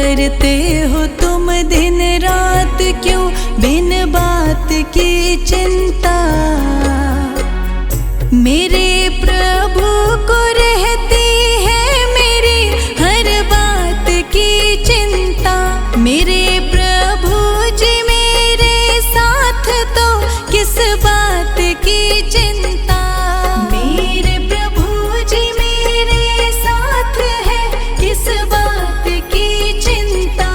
करते हो तुम दिन रात क्यों बिन बात की चिंता। मेरे प्रभु को रहती है मेरी हर बात की चिंता। मेरे प्रभु जी मेरे साथ तो किस बात की चिंता। मेरे प्रभु जी मेरे साथ है किस बात की चिंता।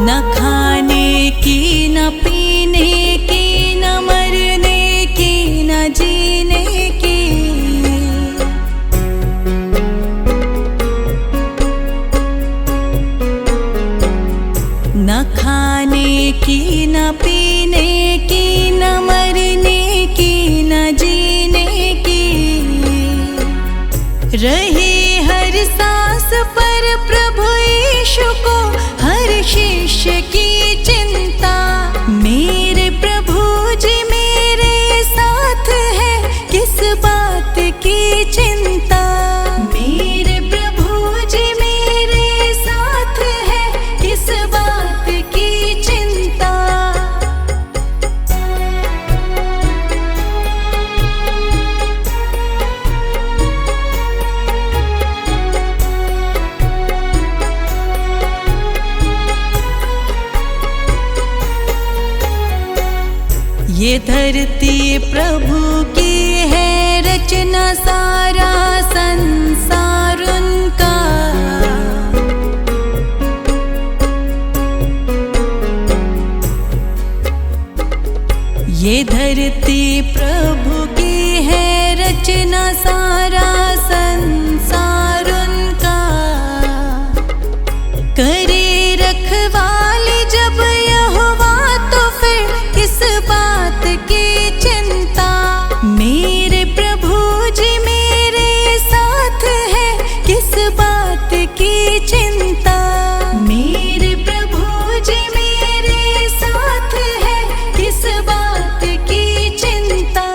न खाने की न पीने की न मरने की न जीने की। न खाने की न पीने की न मरने की न जीने की। रहे हर सांस पर प्रभु यीशु को हर शिष्य की चिंता। मेरे प्रभु जी मेरे साथ है किस बात की चिंता। मेरे प्रभु जी मेरे साथ है किस बात की चिंता। ये धरती प्रभु की है रचना, सारा संसार उनका। ये धरती प्रभु की है रचना, सारा संसार उनका। करे रखवाली जब यहोवा तो फिर किस बात की चिंता। मेरे प्रभु जी मेरे साथ है किस बात की चिंता। मेरे प्रभु जी मेरे साथ है किस बात की चिंता।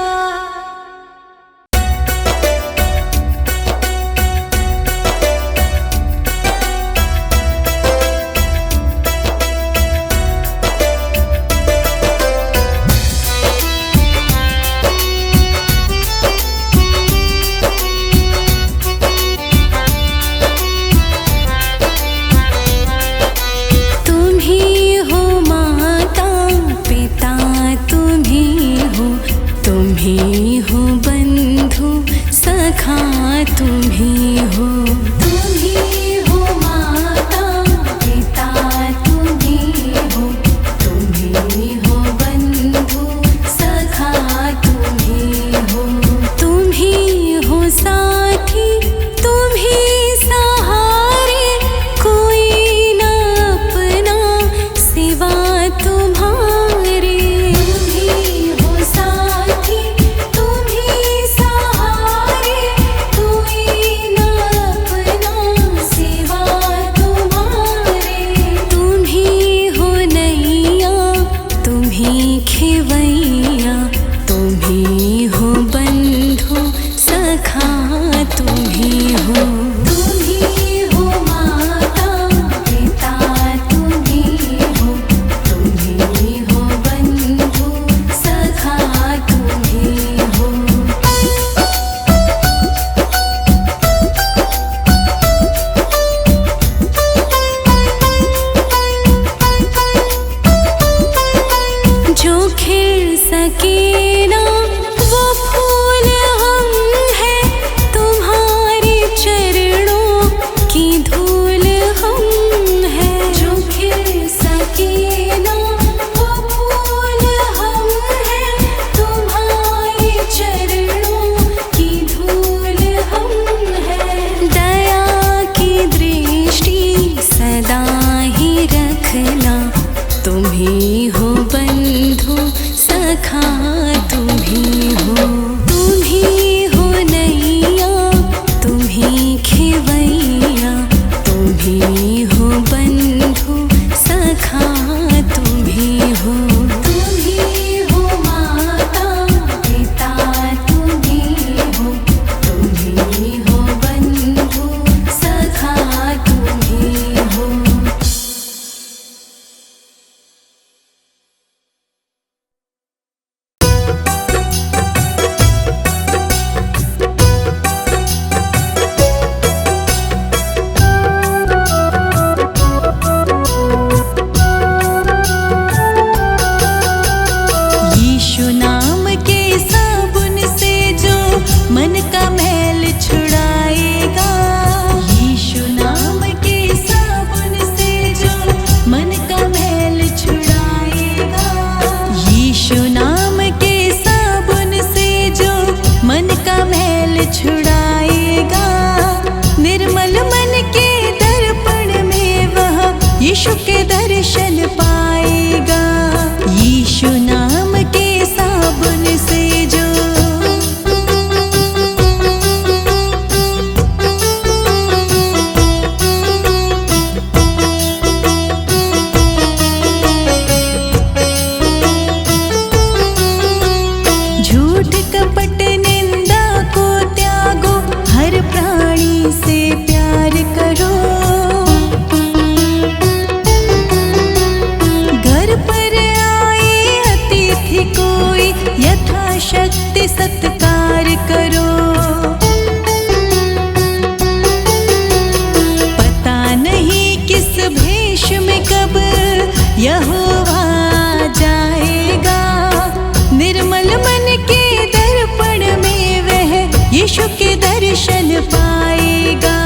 यीशु के दर्शन पाएगा।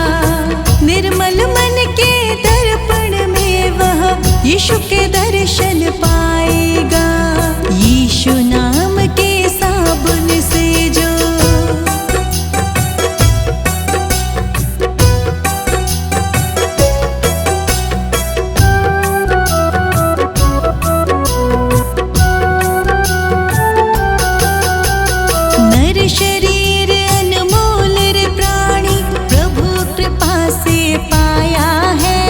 निर्मल मन के दर्पण में वह यीशु के दर्शन पाएगा। यीशु नाम के साबुन से जो नर शरीर अनमोल रे प्राणी प्रभु कृपा से पाया है।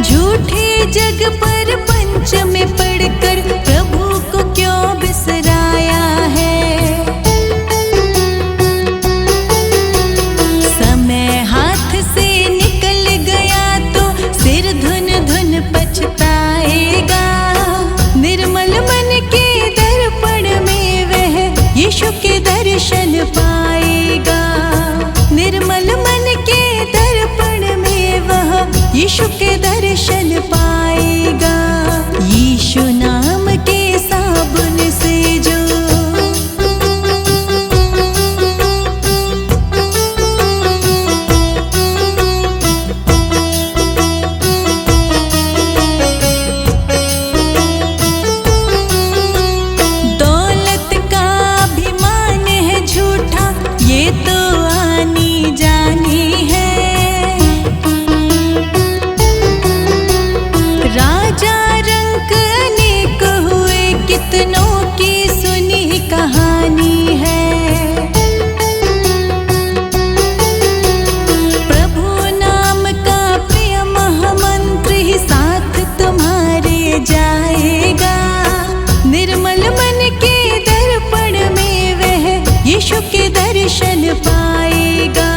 झूठे जग पर पंच में पड़कर प्रभु को क्यों बिसराया है। समय हाथ से निकल गया तो सिर धुन धुन पछताएगा। निर्मल मन के दर्पण में वह यीशु के दर्शन पाएगा। निर्मल मन के दर्पण में वह यीशु के दर्शन पाएगा। यीशु नाम के साबुन से जो दौलत का अभिमान है झूठा, ये तो आनी जानी है। राजा रंक अनेक हुए, कितनों की सुनी कहानी है। प्रभु नाम का प्रिय महामंत्र ही साथ तुम्हारे जाएगा। निर्मल मन के दर्पण में वह यीशु के दर्शन पाएगा।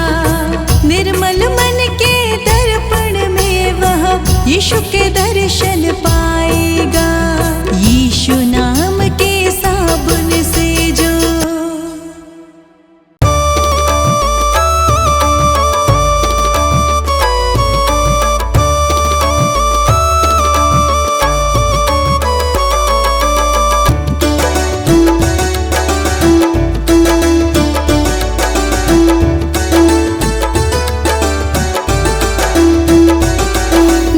निर्मल मन के दर्पण में वह यीशु के दर्शन पाएगा। यीशु नाम के साबुन से जो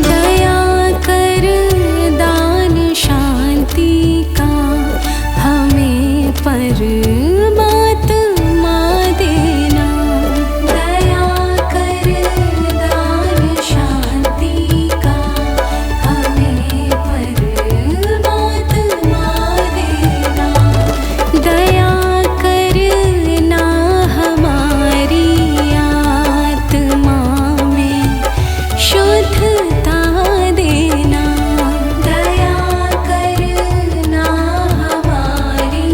दया कर दान शांति का हमें परमात्मा देना। दया कर दान शांति का हमें परमात्मा देना। दया करना हमारी आत्मा में शुद्धता देना। दया करना हमारी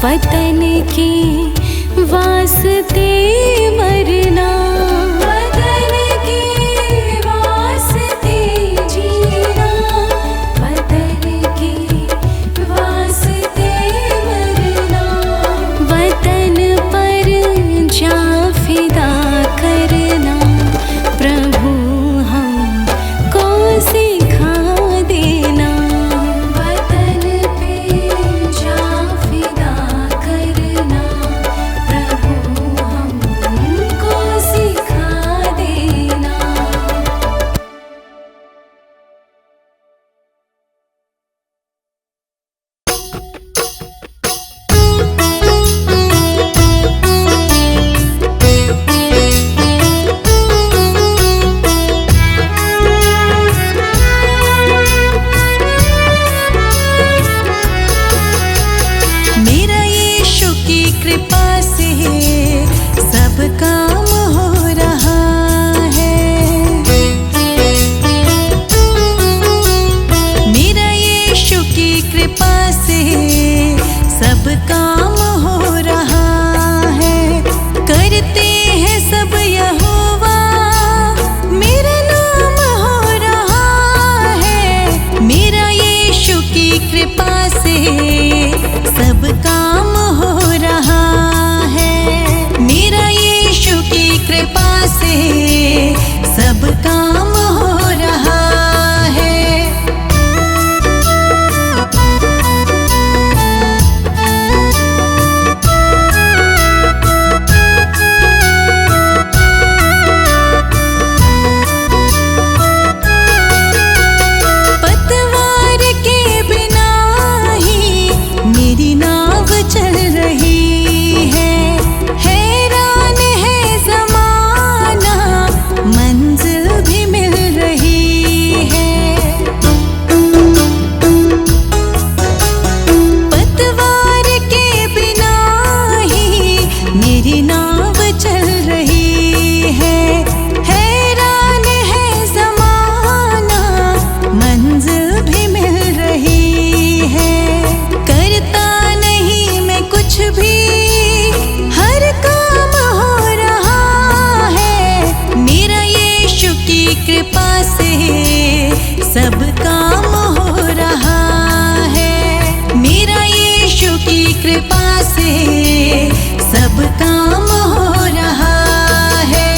वतन के वास्ते मरना, वतन के वास्ते जीना, वतन के वास्ते मरना, वतन पर जा फिदा करना, प्रभु हमको सिखा देना। वतन पे जा फिदा करना, प्रभु हमको सिखा देना। मेरा यीशु की कृपा से सब काम हो रहा है। मेरा यीशु की कृपा से सब काम हो रहा है। करते हैं सब यहोवा, मेरा नाम हो रहा है। मेरा यीशु की कृपा से सब काम हो रहा है। मेरा यीशु की कृपा से सब काम हो रहा है। पतवार के बिना ही मेरी नाव चल रही है। हैरान है ज़माना, मंजिल भी मिल रही है। पतवार के बिना ही मेरी नाव चल रही है। हैरान है ज़माना, मंजिल भी मिल रही है। करता नहीं मैं कुछ भी, हर काम हो रहा है। मेरा यीशु की कृपा से सब काम हो रहा है। मेरा यीशु की कृपा से सब काम हो रहा है।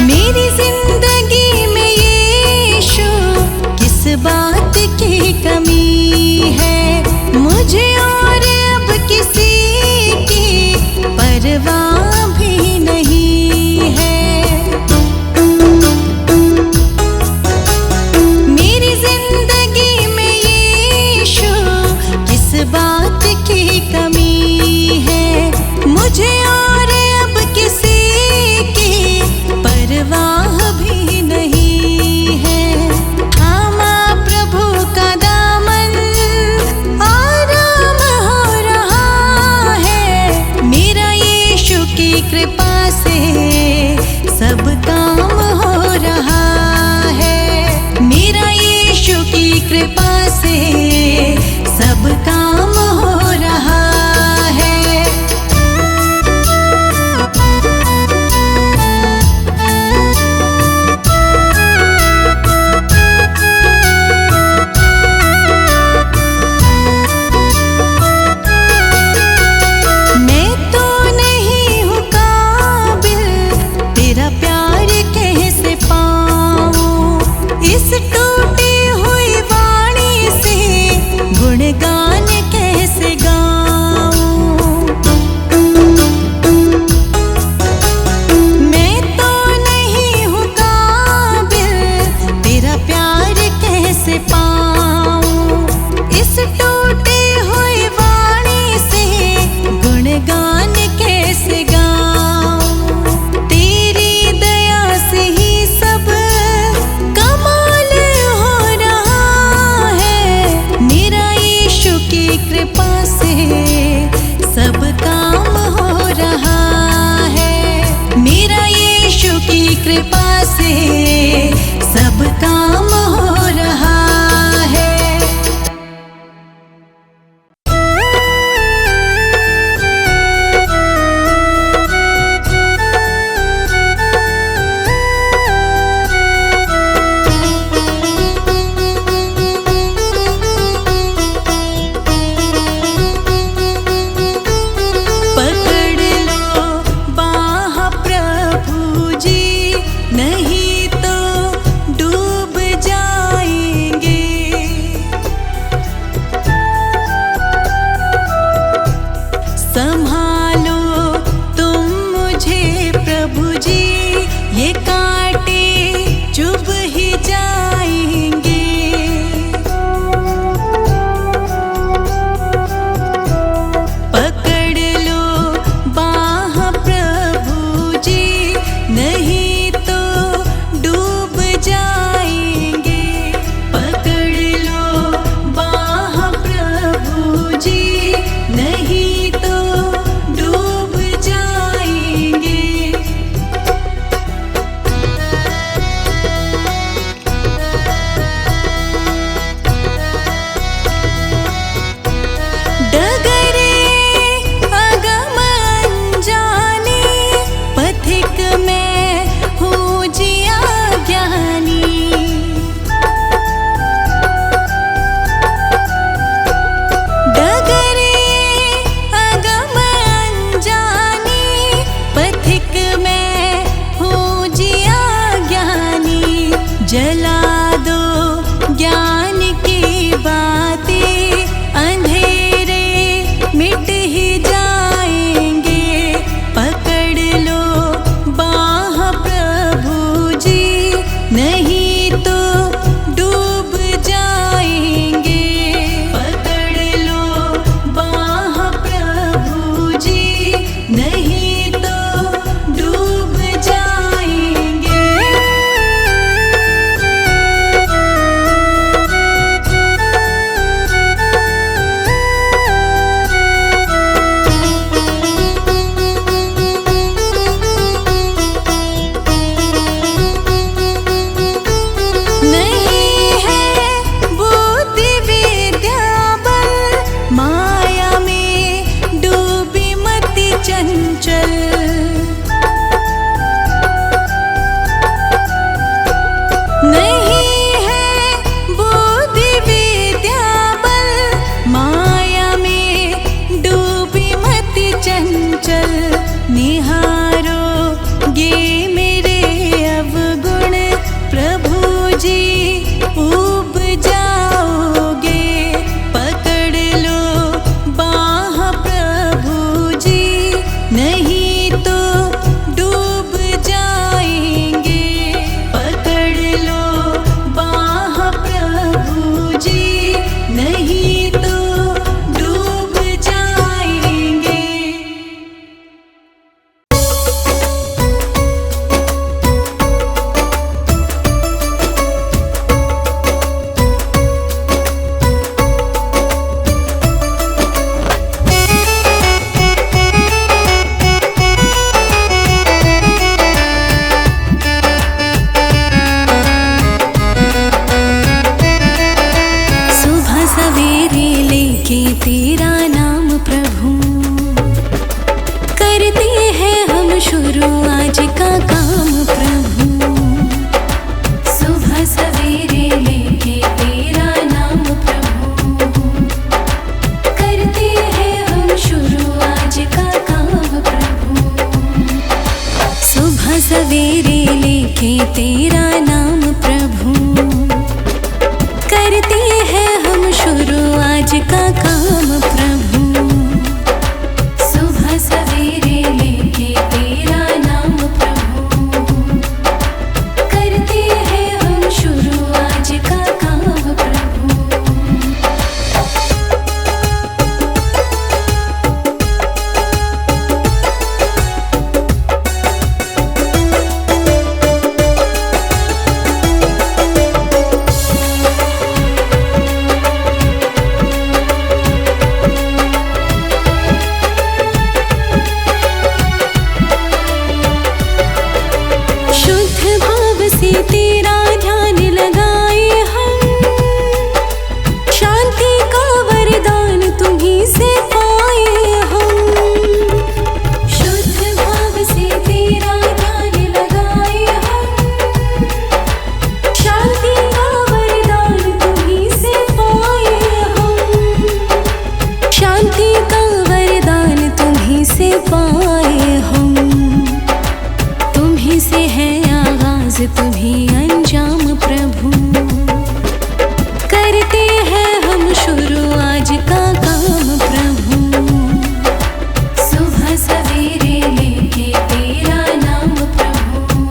मेरी जिंदगी में यीशु किस बात जी उब जाओगे, पकड़ लो बाह प्रभु जी, नहीं तो डूब जाएंगे। पकड़ लो बाह प्रभु जी, नहीं तो डूब जाएंगे। सुबह सवेरे लेके तेरा नाम प्रभु, करते हैं हम शुरू आज का काम प्रभु। सुबह सवेरे लेके तेरा नाम प्रभु, करते हैं हम शुरू आज का काम प्रभु। सुबह सवेरे लेके तेरा नाम प्रभु, करते हैं हम शुरू आज का काम प्रभु। सुबह सवेरे लेके तेरा नाम प्रभु, करते हैं हम शुरू आज का काम प्रभु। शुद्ध भाव से तेरा ध्यान लगाए हम, शांति का वरदान तुम्हीं से पाए हम। शुद्ध भाव से तेरा ध्यान लगाए हम, शांति का वरदान तुम्हीं से पाए हम। शांति का वरदान तुम्हीं से पाए हम। तुम्हीं से है आगाज, तुम्हीं अंजाम प्रभु, करते हैं हम शुरू आज का काम प्रभु। सुबह सवेरे लेके तेरा नाम प्रभु,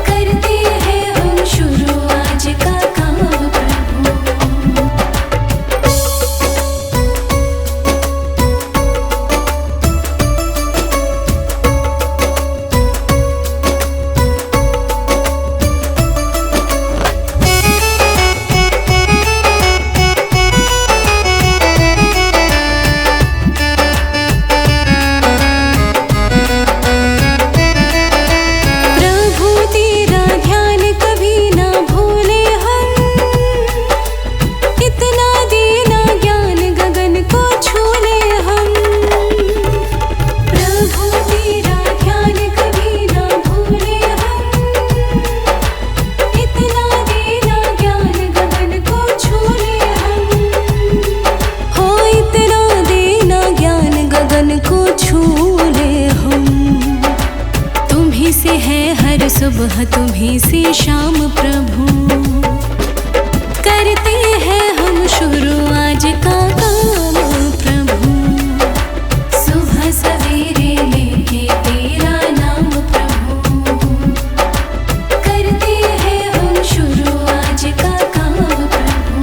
करते हैं हम शुरू आज का काम प्रभु। प्रभु तेरा ध्यान कभी ना भूले हम, इतना देना ज्ञान गगन को छूले हम। प्रभु तेरा ध्यान कभी ना भूले हम, इतना देना ज्ञान गगन को छूले हम। हो इतना देना ज्ञान गगन को छूले हम। तुम्हीं से है हर सुबह, तुम्हीं से शाम प्रभु, करते हैं हम शुरू आज का काम प्रभु। सुबह सवेरे लेके तेरा नाम प्रभु, करते हैं हम शुरू आज का काम प्रभु।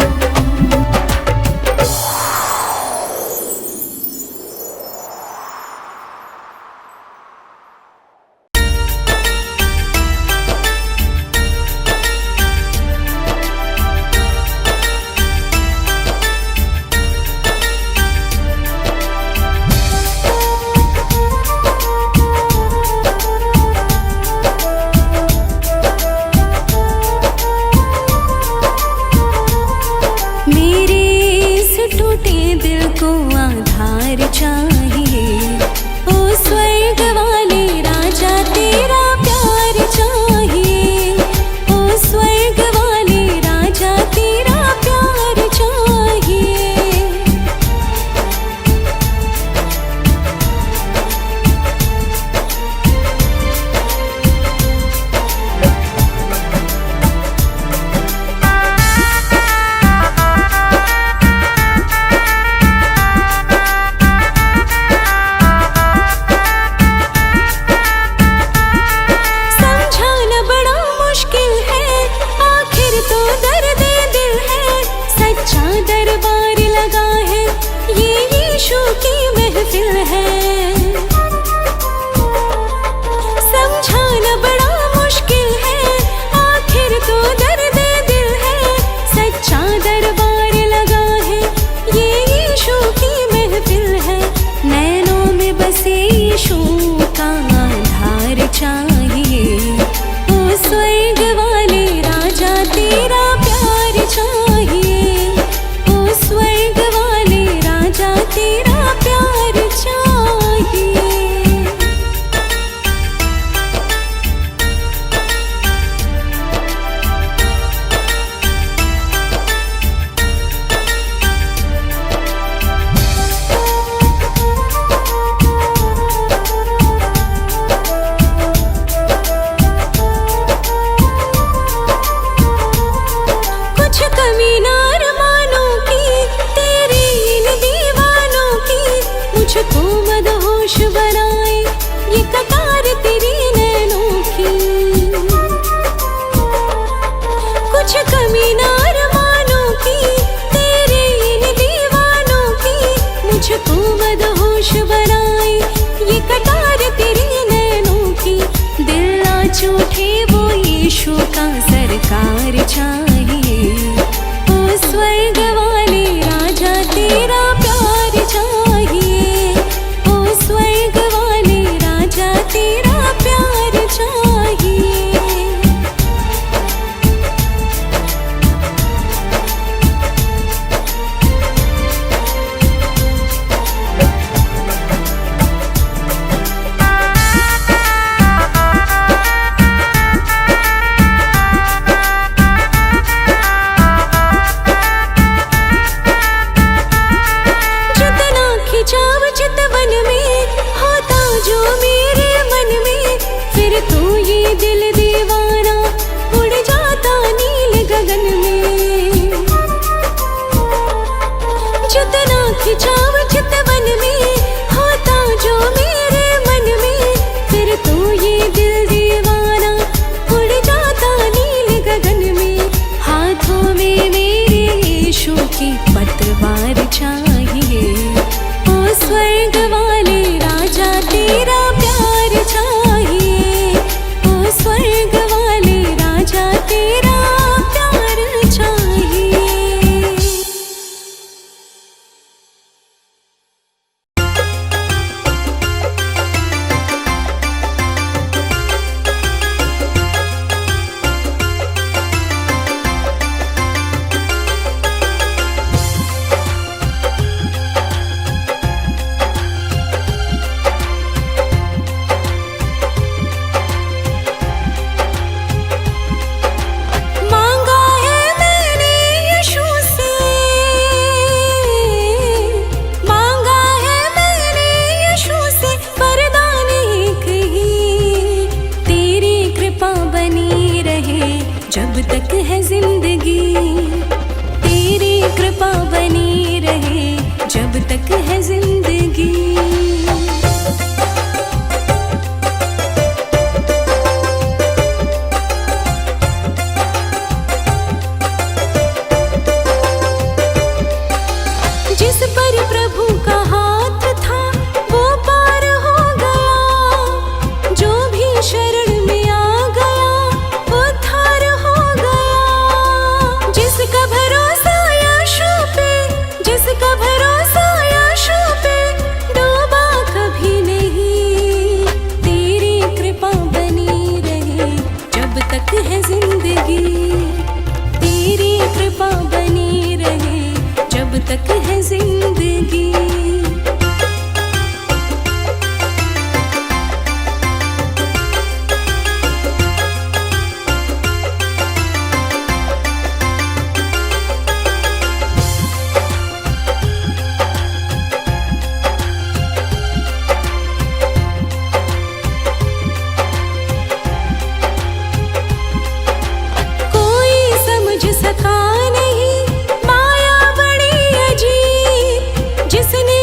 चाहिए। ओ स्वर्ग वाले राजा तेरा प्यार चाहिए। ओ स्वर्ग वाले राजा तेरा प्यार चाहिए। चितवन में होता जो मेरे मन में, फिर तो ये दिल दीवाना उड़ जाता नील गगन में। जितना खिंचाव चितवन में होता जो मेरे मन में, फिर तो ये दिल दीवाना उड़ जाता नील गगन में। हाथों में मेरे यीशु की पतवार चाहिए। ओ स्वर्ग वाले राजा तेरा प्यार चाहिए। ओ स्वर्ग वाले राजा तेरा प्यार चाहिए। जब तक है जिंदगी तेरी कृपा बनी रहे, जब तक है जिंदगी। जिस पर प्रभु का हाथ था वो पार हो गया, जो भी शरण में आ गया वो थार हो गया। जिसका भरोसा यीशु पे, जिसका भरोसा यीशु पे, डूबा कभी नहीं। तेरी कृपा बनी रहे जब तक है जिंदगी, तेरी कृपा बनी रहे जब तक है जिंदगी। समझ सका नहीं माया बड़ी अजीब, जिसने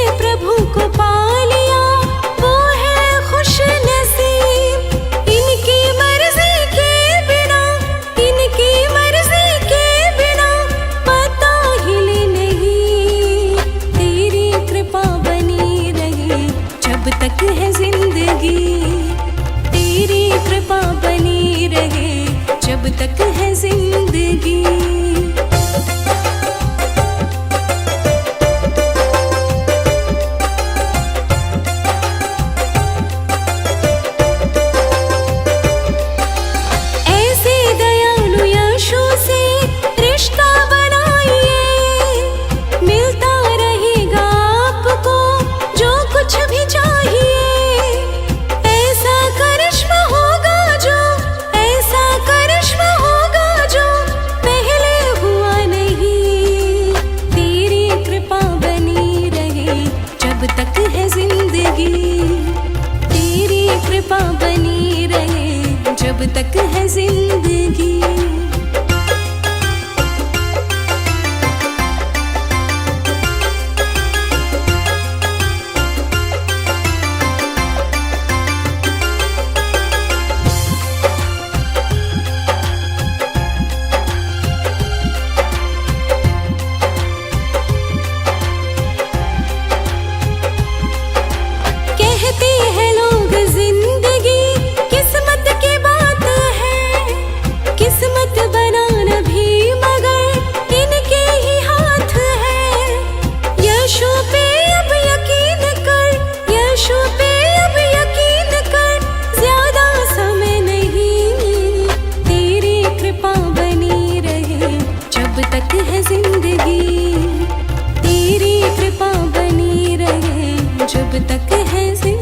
तक है